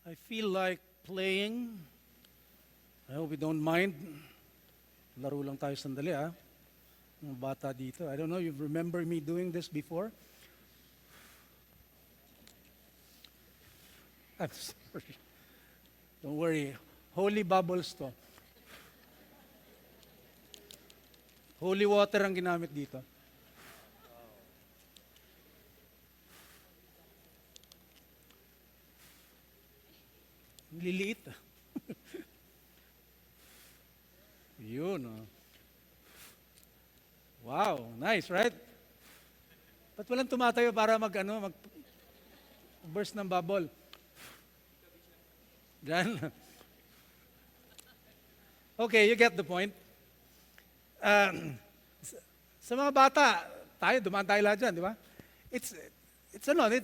I feel like playing. I hope you don't mind. Laro lang tayo sandali, ha? Mga bata dito. I don't know, you remember me doing this before? I'm sorry. Don't worry. Holy bubbles to. Holy water ang ginamit dito. Liliit. Yun. Oh. Wow, nice, right? Ba't walang tumatayo para mag burst ng bubble? Diyan. Okay, you get the point. Sa mga bata, dumaan tayo lahat dyan, di ba? It's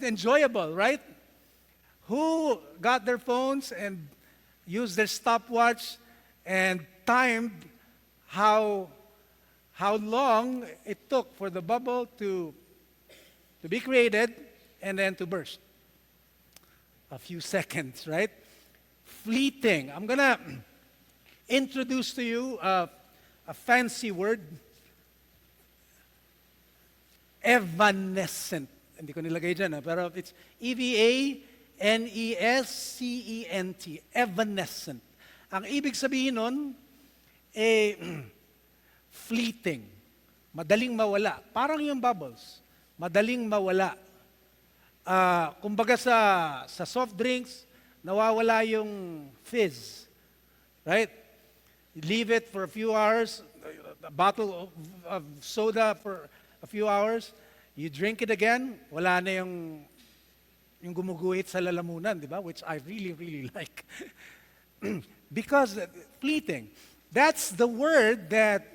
enjoyable, right? Who got their phones and used their stopwatch and timed how long it took for the bubble to be created and then to burst? A few seconds, right? Fleeting. I'm gonna introduce to you a fancy word. Evanescent. Hindi ko nilagay dyan, pero it's Evanescent. Evanescent. Ang ibig sabihin nun, fleeting. Madaling mawala. Parang yung bubbles. Madaling mawala. Kumbaga sa soft drinks, nawawala yung fizz. Right? You leave it for a few hours, a bottle of soda for a few hours, you drink it again, wala na yung gumuguhit sa lalamunan, di ba? Which I really, really like. Because fleeting. That's the word that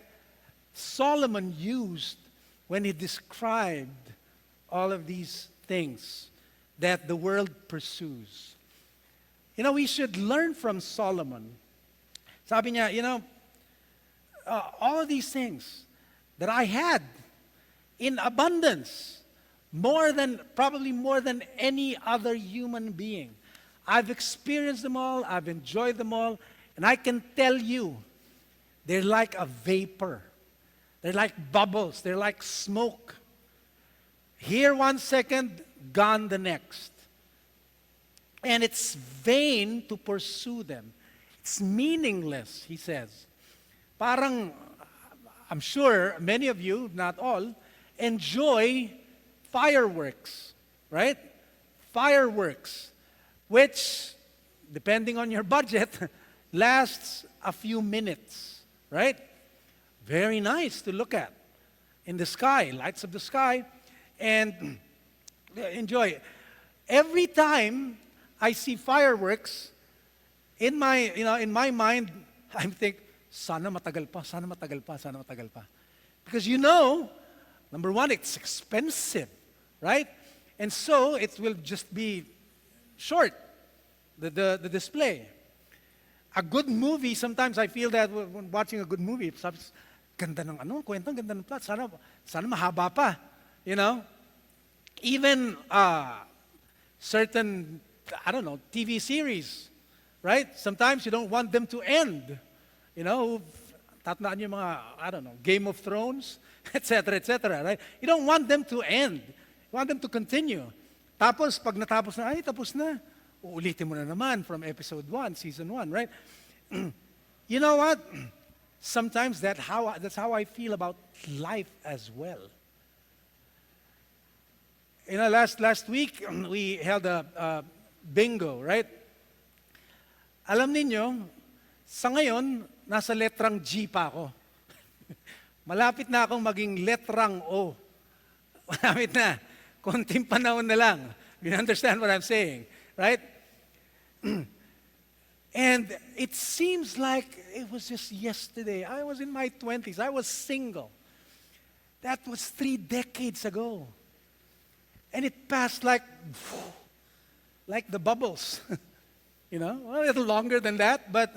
Solomon used when he described all of these things that the world pursues. You know, we should learn from Solomon. Sabi niya, all of these things that I had in abundance, probably more than any other human being. I've experienced them all, I've enjoyed them all, and I can tell you, they're like a vapor. They're like bubbles, they're like smoke. Here 1 second, gone the next. And it's vain to pursue them. It's meaningless, he says. Parang, I'm sure many of you, not all, enjoy fireworks, right? Fireworks, which, depending on your budget, lasts a few minutes, right? Very nice to look at in the sky, lights of the sky, and enjoy. Every time I see fireworks, in my mind, I think, sana matagal pa, sana matagal pa, sana matagal pa. Because number one, it's expensive, right? And so, it will just be short, the display. A good movie, sometimes I feel that when watching a good movie, ganda ng kwentang, ganda ng plot, sana mahaba pa, Even certain, TV series, right? Sometimes you don't want them to end. Tatnaan yung mga, Game of Thrones, etc., right? You don't want them to end. You want them to continue. Tapos, pag natapos na, tapos na. Uulitin mo na naman from episode 1, season 1, right? You know what? Sometimes that's how I feel about life as well. Last week, we held a bingo, right? Alam ninyo, sa ngayon, nasa letrang G pa ako. Malapit na akong maging letrang O. Malapit na. Konting panahon na lang. You understand what I'm saying, right? And it seems like it was just yesterday. I was in my 20s. I was single. That was 3 decades ago. And it passed like the bubbles. A little longer than that, but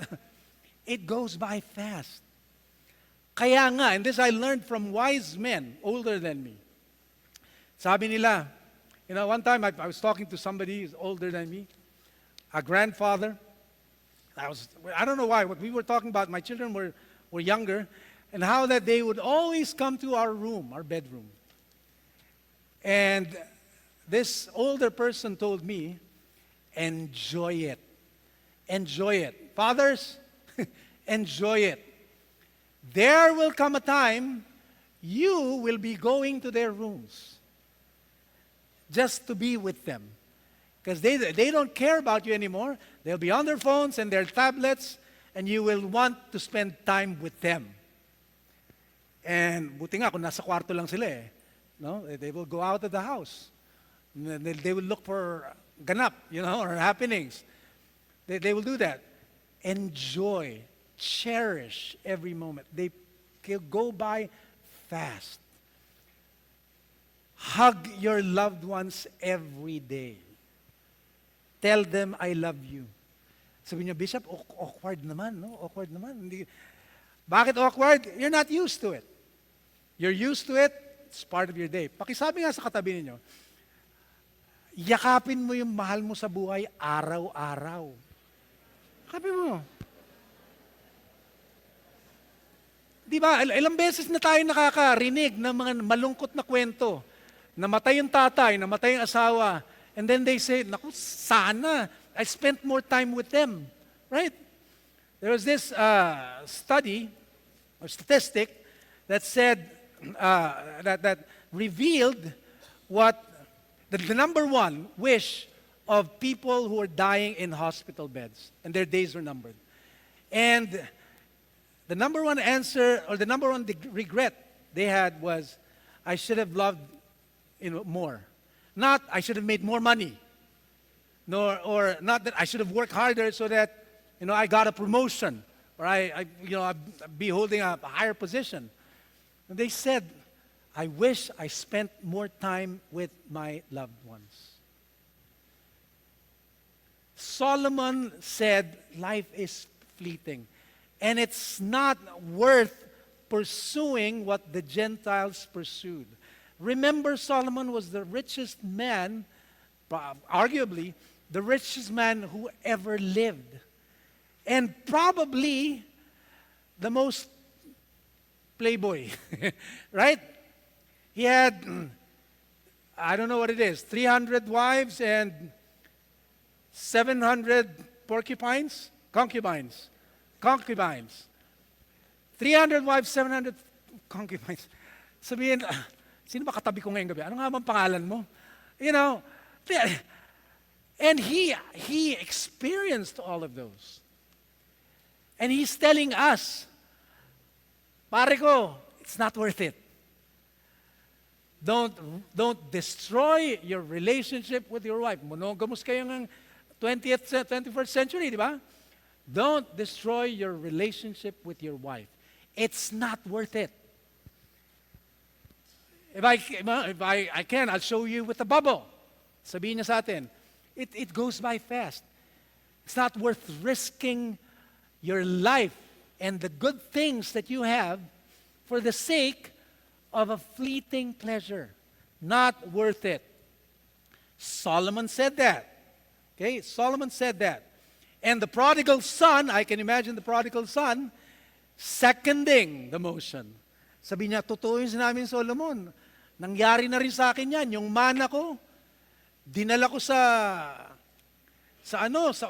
it goes by fast. Kaya nga, and this I learned from wise men older than me. Sabi nila, one time I was talking to somebody who's older than me. a grandfather. I don't know why, what we were talking about, my children were younger, and how that they would always come to our room, our bedroom. And this older person told me, enjoy it. Enjoy it. Fathers, enjoy it. There will come a time you will be going to their rooms just to be with them. Because they don't care about you anymore. They'll be on their phones and their tablets, and you will want to spend time with them. And buti nga kung nasa kwarto lang sila eh. No? They will go out of the house. They will look for ganap, or happenings. They will do that. Enjoy, cherish every moment. They go by fast. Hug your loved ones every day. Tell them, I love you. Sabi niya, Bishop, awkward naman, no? Awkward naman. Bakit awkward? You're not used to it. You're used to it, it's part of your day. Pakisabi nga sa katabi ninyo, yakapin mo yung mahal mo sa buhay araw-araw. Yakapin mo. Di ba, ilang beses na tayo nakakarinig ng mga malungkot na kwento. Namatay yung tatay, namatay yung asawa, and then they say, naku, sana, I spent more time with them. Right? There was this study, or statistic, that said, that revealed what the number one wish of people who are dying in hospital beds, and their days were numbered. And the number one answer, or the number one regret they had was, I should have loved more. Not, I should have made more money. Or not that I should have worked harder so that, I got a promotion. Or I'd be holding a higher position. And they said, I wish I spent more time with my loved ones. Solomon said, life is fleeting. And it's not worth pursuing what the Gentiles pursued. Remember, Solomon was the richest man, arguably, the richest man who ever lived. And probably the most playboy, right? He had, I don't know what it is, 300 wives and 700 concubines. 300 wives, 700 concubines. Sabihin, sino ba katabi ko ngayong gabi? Ano nga bang pangalan mo? And he experienced all of those. And he's telling us, pare ko, it's not worth it. Don't destroy your relationship with your wife. Monogamous kayo ng 21st century, di ba? Don't destroy your relationship with your wife. It's not worth it. If I can, I'll show you with a bubble. Sabihin niya sa atin, it goes by fast. It's not worth risking your life and the good things that you have for the sake of a fleeting pleasure. Not worth it. Solomon said that. Okay, Solomon said that. And the prodigal son, I can imagine the prodigal son, seconding the motion. Sabi niya, totoo yung sinabi ni Solomon. Nangyari na rin sa akin yan. Yung mana ko, dinala ko sa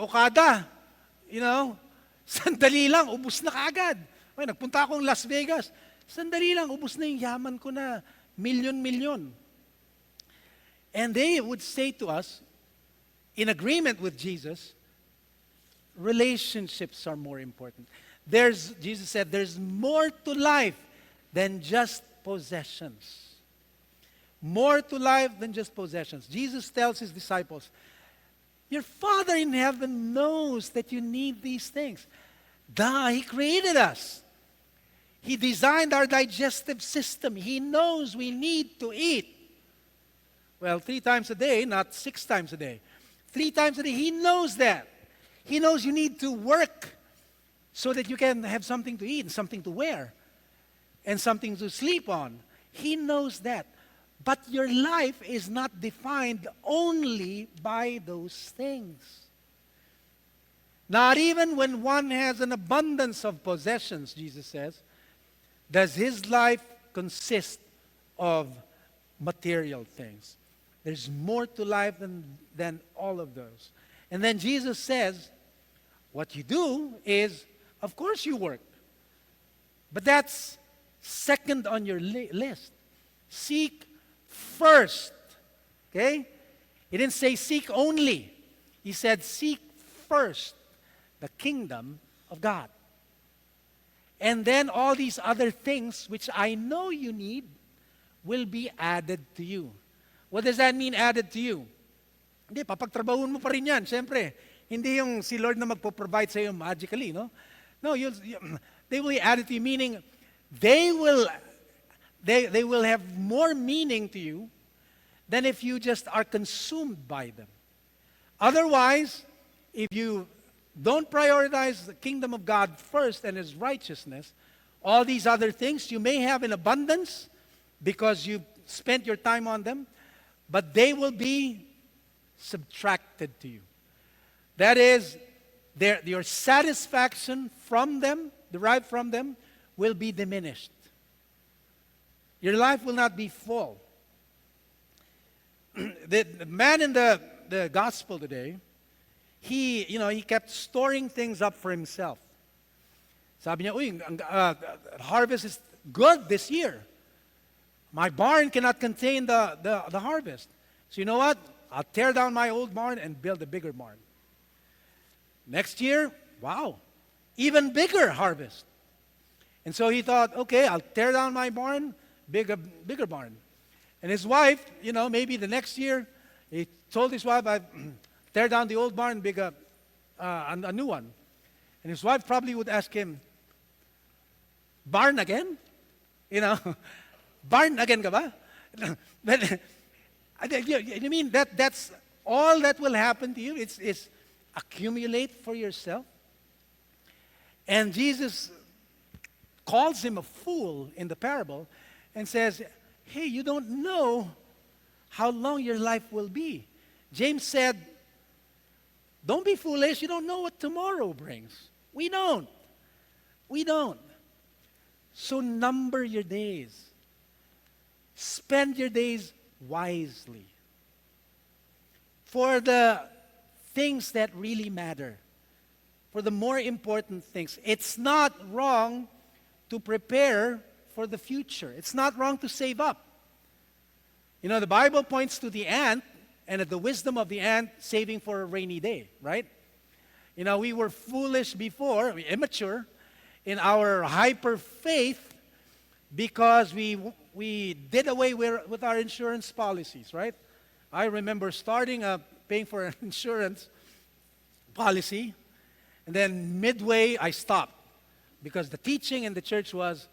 Okada. Sandali lang, ubus na kaagad. Ay, nagpunta akong Las Vegas. Sandali lang, ubus na yung yaman ko na milyon. And they would say to us, in agreement with Jesus, relationships are more important. Jesus said, there's more to life than just possessions. More to life than just possessions. Jesus tells his disciples, your Father in heaven knows that you need these things. He created us. He designed our digestive system. He knows we need to eat. Well, 3 times a day, not 6 times a day. 3 times a day, He knows that. He knows you need to work so that you can have something to eat and something to wear and something to sleep on. He knows that. But your life is not defined only by those things. Not even when one has an abundance of possessions, Jesus says, does his life consist of material things. There's more to life than all of those. And then Jesus says, what you do is, of course you work. But that's second on your list. Seek first. Okay? He didn't say seek only. He said seek first the kingdom of God. And then all these other things which I know you need will be added to you. What does that mean, added to you? Hindi, papagtrabahuin mo pa rin yan, siyempre. Hindi yung si Lord na magpo-provide sa iyo magically, no? No, they will be added to you, meaning they will have more meaning to you than if you just are consumed by them. Otherwise, if you don't prioritize the kingdom of God first and His righteousness, all these other things you may have in abundance because you spent your time on them, but they will be subtracted to you. That is, your satisfaction from them, derived from them, will be diminished. Your life will not be full. The man in the gospel today, he kept storing things up for himself. Sabi niya, harvest is good this year. My barn cannot contain the harvest. So you know what? I'll tear down my old barn and build a bigger barn. Next year, wow, even bigger harvest. And so he thought, okay, I'll tear down my barn, bigger barn. And his wife, maybe the next year, he told his wife, I tear down the old barn, build a new one. And his wife probably would ask him, barn again? Barn again ka ba? But, you mean that's all that will happen to you? It's accumulate for yourself? And Jesus calls him a fool in the parable and says, hey, you don't know how long your life will be. James said, don't be foolish. You don't know what tomorrow brings. We don't. So number your days. Spend your days wisely for the things that really matter, for the more important things. It's not wrong to prepare for the future. It's not wrong to save up. The Bible points to the ant and at the wisdom of the ant saving for a rainy day, right? We were foolish before, immature, in our hyper faith because we did away with our insurance policies, right? I remember starting paying for an insurance policy, and then midway I stopped because the teaching in the church was,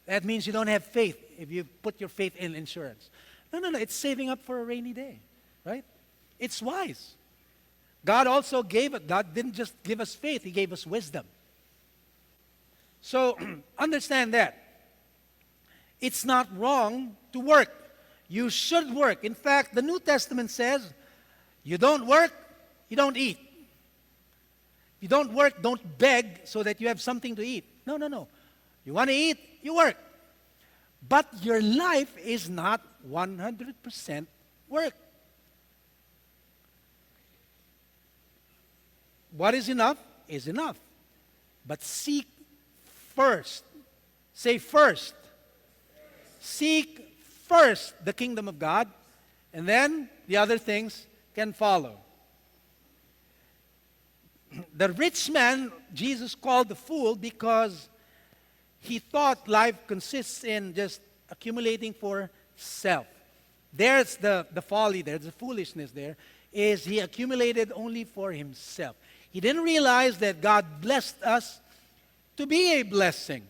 that means you don't have faith if you put your faith in insurance. No, it's saving up for a rainy day, right? It's wise. God didn't just give us faith, He gave us wisdom. So, understand that. It's not wrong to work. You should work. In fact, the New Testament says, you don't work, you don't eat. If you don't work, don't beg so that you have something to eat. No. You want to eat, you work. But your life is not 100% work. What is enough is enough. But seek first. Say first. Seek first the kingdom of God, and then the other things can follow. The rich man, Jesus called the fool because he thought life consists in just accumulating for self. There's the folly there, the foolishness there, is he accumulated only for himself. He didn't realize that God blessed us to be a blessing.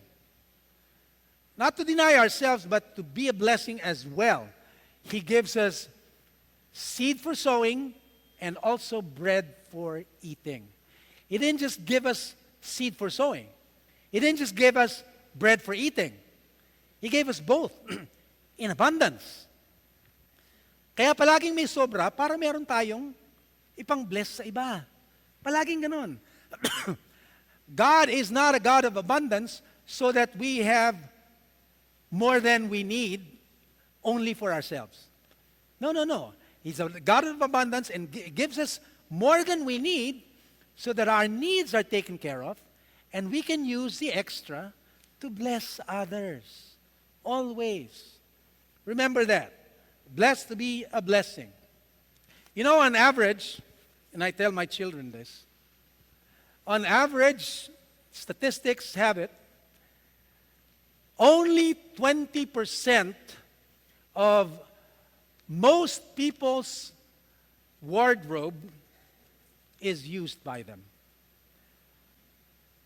Not to deny ourselves, but to be a blessing as well. He gives us seed for sowing and also bread for eating. He didn't just give us seed for sowing. He didn't just give us bread for eating. He gave us both in abundance. Kaya palaging may sobra para meron tayong ipang-bless sa iba. Palaging ganun. God is not a God of abundance so that we have more than we need only for ourselves. No, no, no. He's a God of abundance and gives us more than we need so that our needs are taken care of and we can use the extra to bless others. Always. Remember that. Blessed to be a blessing. You know, on average, and I tell my children this, on average, statistics have it, only 20% of most people's wardrobe is used by them.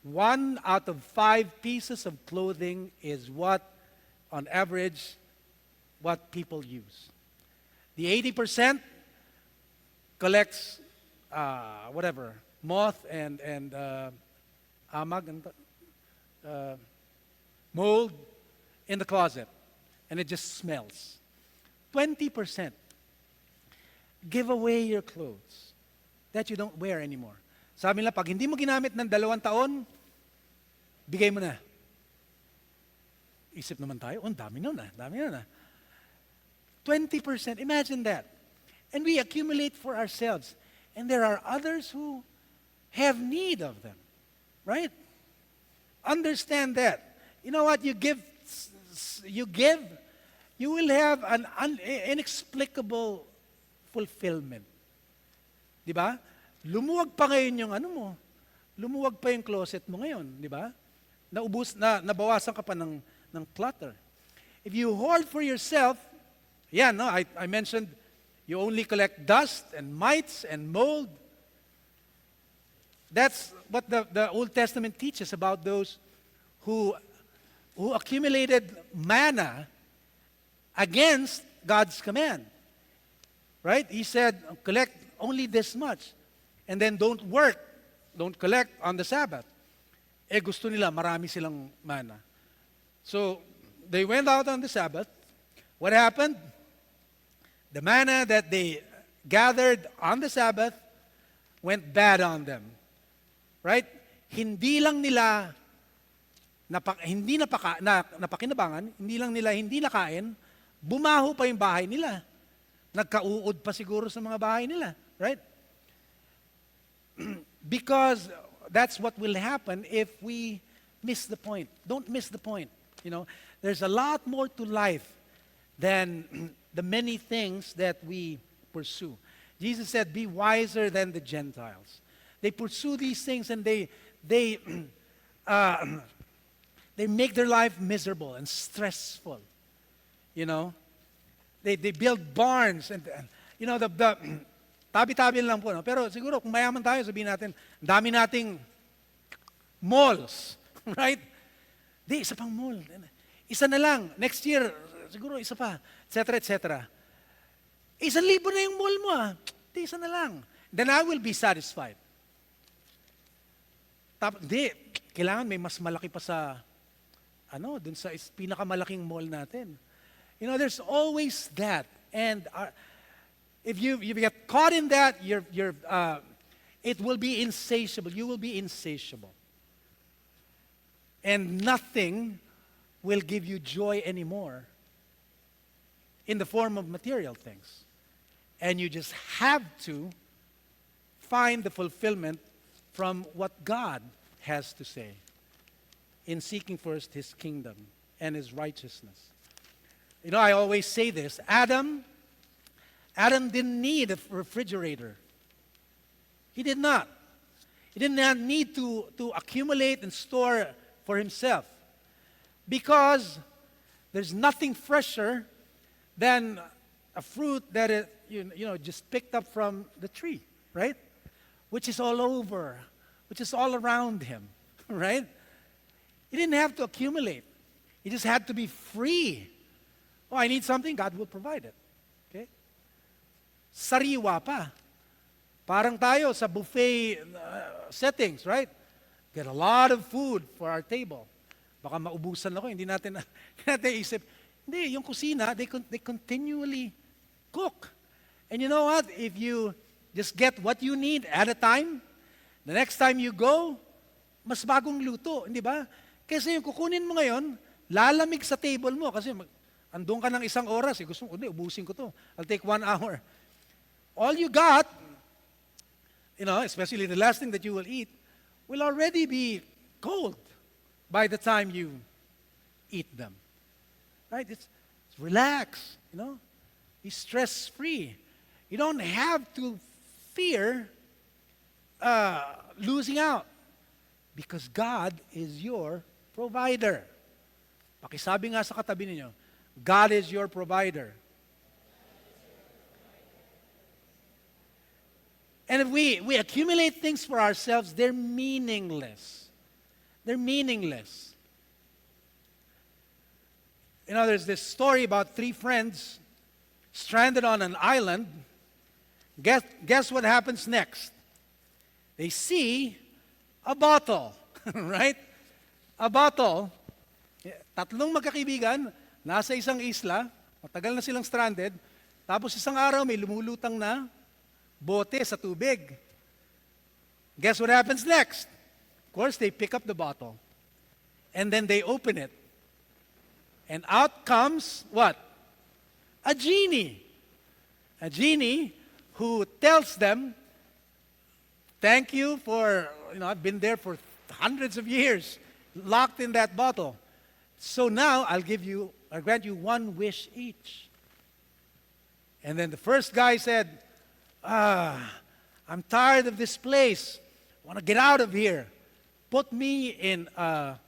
1 out of 5 pieces of clothing is what, on average, what people use. The 80% collects whatever, moth and amag and mold in the closet, and it just smells. 20% give away your clothes that you don't wear anymore. Sabi nila, pag hindi mo ginamit ng 2 taon, bigay mo na. Isip naman tayo, dami nun ah. 20%, imagine that. And we accumulate for ourselves. And there are others who have need of them. Right? Understand that. You know what? You give, you will have an inexplicable fulfillment. Di ba? Lumuwag pa ngayon yung ano mo. Lumuwag pa yung closet mo ngayon. Di ba? Nabawasan ka pa ng clutter. If you hoard for yourself, no, I mentioned you only collect dust and mites and mold. That's what the Old Testament teaches about those who accumulated manna against God's command. Right? He said, collect only this much. And then don't work, don't collect on the Sabbath. Gusto nila, marami silang manna. So, they went out on the Sabbath. What happened? The manna that they gathered on the Sabbath went bad on them. Right? Hindi lang nila napakinabangan, hindi lang nila hindi nakain, bumaho pa yung bahay nila. Nagkauod pa siguro sa mga bahay nila. Right? Because that's what will happen if we miss the point. Don't miss the point. You know, there's a lot more to life than the many things that we pursue. Jesus said, be wiser than the Gentiles. They pursue these things and they make their life miserable and stressful. You know, they build barns and you know, the tabi-tabi lang po. No? Pero siguro kung mayaman tayo, sabihin natin, dami nating malls. Right? Di, isa pang mall. Isa na lang. Next year, siguro isa pa. Etc., etc. 1,000 na yung mall mo ah. Di, isa na lang. Then I will be satisfied. Di, kailangan may mas malaki pa sa, dun sa pinakamalaking mall natin. You know, there's always that. And if you get caught in that, it will be insatiable. You will be insatiable. And nothing will give you joy anymore in the form of material things. And you just have to find the fulfillment from what God has to say in seeking first His kingdom and His righteousness. You know, I always say this, Adam didn't need a refrigerator. He did not. He did not need to accumulate and store for himself. Because there's nothing fresher than a fruit that is, just picked up from the tree, right? Which is all over, which is all around him, right? He didn't have to accumulate. He just had to be free. Oh, I need something, God will provide it. Okay? Sariwa pa. Parang tayo sa buffet settings, right? Get a lot of food for our table. Baka maubusan ako, hindi natin isip. Hindi, yung kusina, they continually cook. And you know what? If you just get what you need at a time, The next time you go, mas bagong luto, hindi ba? Kasi yung kukunin mo ngayon, lalamig sa table mo kasi andun ka ng isang oras, gusto mo, ubusin ko to. I'll take 1 hour. All you got, especially the last thing that you will eat, will already be cold by the time you eat them. Right? It's relax, Be stress-free. You don't have to fear losing out because God is your provider. Pakisabi nga sa katabi ninyo, God is your provider. And if we accumulate things for ourselves, they're meaningless. They're meaningless. There's this story about 3 friends stranded on an island. Guess what happens next? They see a bottle, right? A bottle. 3 magkakaibigan, nasa isang isla, matagal na silang stranded, tapos isang araw may lumulutang na bote sa tubig. Guess what happens next? Of course, they pick up the bottle. And then they open it. And out comes what? A genie. A genie who tells them, thank you for, I've been there for hundreds of years, locked in that bottle. So now I'll grant you 1 wish each. And then the first guy said, I'm tired of this place. I want to get out of here. Put me in a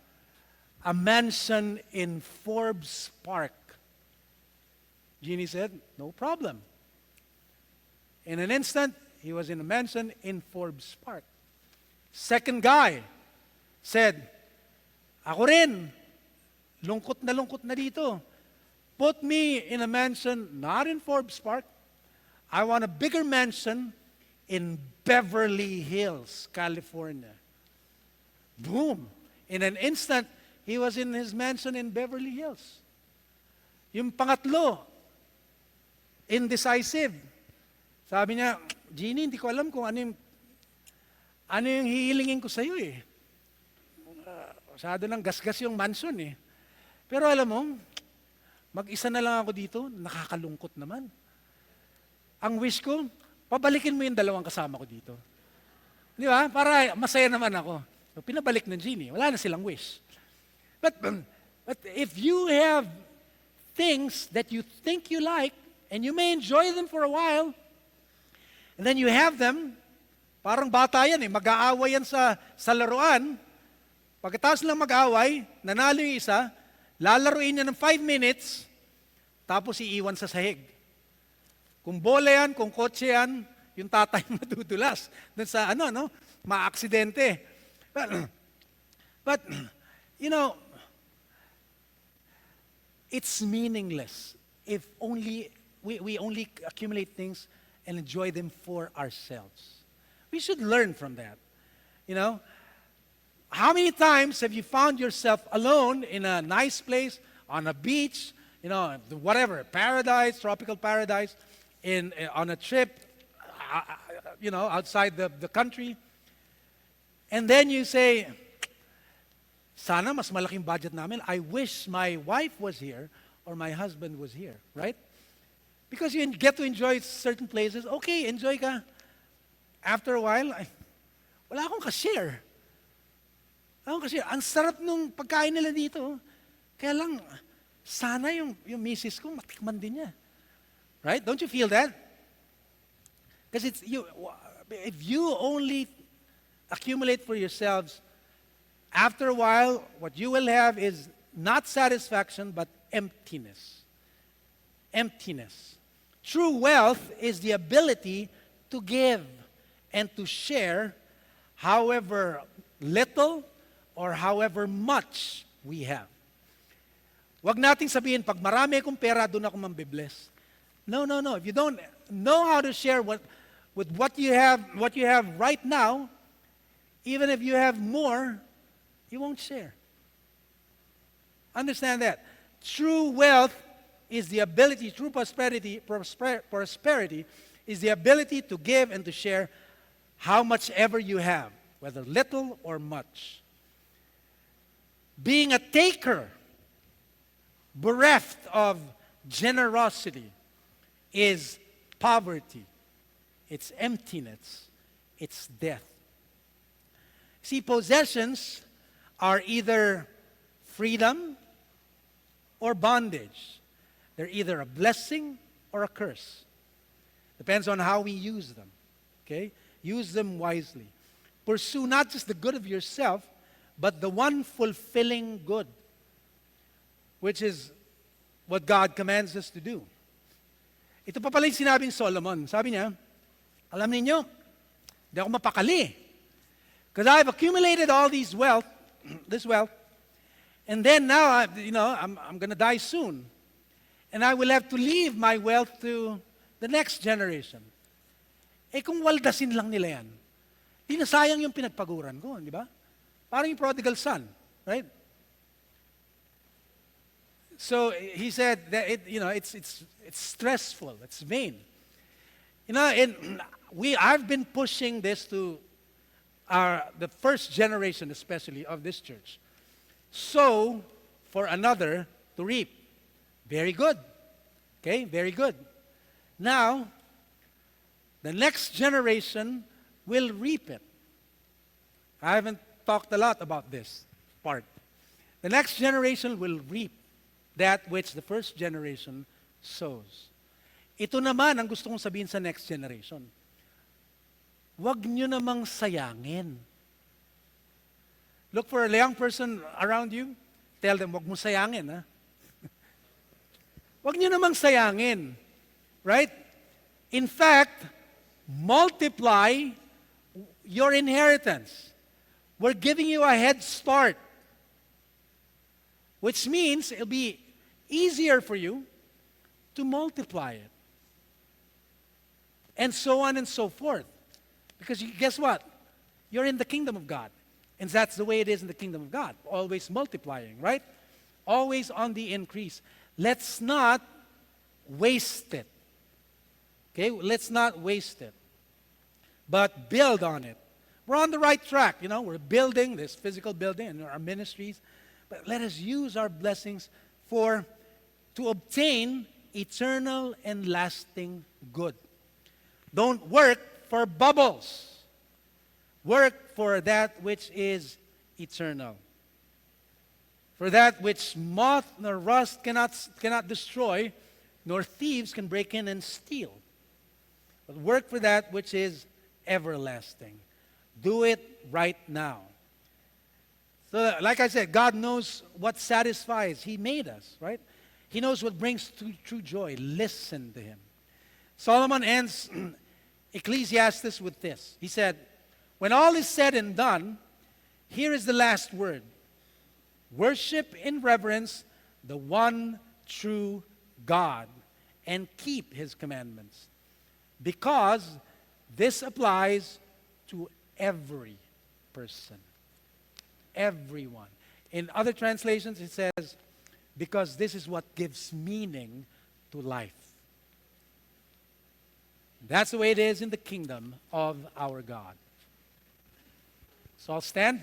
mansion in Forbes Park. Genie said, no problem. In an instant, he was in a mansion in Forbes Park. Second guy said, ako rin, lungkot na dito. Put me in a mansion, not in Forbes Park. I want a bigger mansion in Beverly Hills, California. Boom. In an instant, he was in his mansion in Beverly Hills. Yung pangatlo, indecisive. Sabi niya, Genie, hindi ko alam kung ano yung hihilingin ko sa'yo eh. Masyado ng gasgas yung mansion eh. Pero alam mo, mag-isa na lang ako dito, nakakalungkot naman. Ang wish ko, pabalikin mo yung 2 kasama ko dito. Di ba? Para masaya naman ako. So, pinabalik ng Genie. Wala na silang wish. But if you have things that you think you like, and you may enjoy them for a while, and then you have them, parang bata yan eh, mag-aaway yan sa laruan. Pagkatapos lang mag-aaway, nanalo yung isa, lalaruin niya ng 5 minutes, tapos iiwan sa sahig. Kung bola yan, kung kotse yan, yung tatay madudulas. Dun sa maaksidente. But, it's meaningless if only we only accumulate things and enjoy them for ourselves. We should learn from that. How many times have you found yourself alone in a nice place, on a beach, whatever, paradise, tropical paradise, on a trip, outside the country, and then you say, sana mas malaking budget namin. I wish my wife was here or my husband was here, right? Because you get to enjoy certain places. Okay, enjoy ka. After a while, wala akong ka-share. Ang sarap nung pagkain nila dito. Kaya lang, sana yung misis ko, matikman din niya. Right? Don't you feel that? Because if you only accumulate for yourselves, after a while, what you will have is not satisfaction, but emptiness. Emptiness. True wealth is the ability to give and to share however little or however much we have. Wag nating sabihin, pag marami akong pera, doon ako mambibless. No. If you don't know how to share with what you have right now, even if you have more, you won't share. Understand that. True wealth is the ability, true prosperity is the ability to give and to share how much ever you have. whether little or much. Being a taker, bereft of generosity, is poverty. It's emptiness. It's death. See, possessions are either freedom or bondage. They're either a blessing or a curse. Depends on how we use them. Okay? Use them wisely. Pursue not just the good of yourself, but the one fulfilling good, which is what God commands us to do. Ito pa pala yung sinabing Solomon. Sabi niya, alam niyo, hindi ako mapakali. Because I've accumulated all this wealth, and then now, I'm going to die soon. And I will have to leave my wealth to the next generation. Eh kung waldasin lang nila yan, di na sayang yung pinagpaguran ko, di ba? Parang yung prodigal son, right? So he said that it's stressful, it's vain. I've been pushing this to the first generation, especially of this church. Sow for another to reap. Very good. Okay, very good. Now, the next generation will reap it. I haven't talked a lot about this part. The next generation will reap that which the first generation sows. Ito naman ang gusto kong sabihin sa next generation. Huwag nyo namang sayangin. Look for a young person around you. Tell them, huwag mo sayangin. Ha? Huwag nyo namang sayangin. Right? In fact, multiply your inheritance. We're giving you a head start. Which means it'll be easier for you to multiply it. And so on and so forth. Because guess what? You're in the kingdom of God. And that's the way it is in the kingdom of God. Always multiplying, right? Always on the increase. Let's not waste it. Okay? Let's not waste it. But build on it. We're on the right track. We're building this physical building in our ministries. But let us use our blessings to obtain eternal and lasting good. Don't work for bubbles. Work for that which is eternal. For that which moth nor rust cannot destroy, nor thieves can break in and steal. But work for that which is everlasting. Do it right now. So, like I said, God knows what satisfies. He made us, right? He knows what brings true joy. Listen to Him. Solomon ends Ecclesiastes with this. He said, when all is said and done, here is the last word. Worship in reverence the one true God and keep His commandments. Because this applies to every person. Everyone. In other translations, it says, because this is what gives meaning to life. That's the way it is in the kingdom of our God. So I'll stand.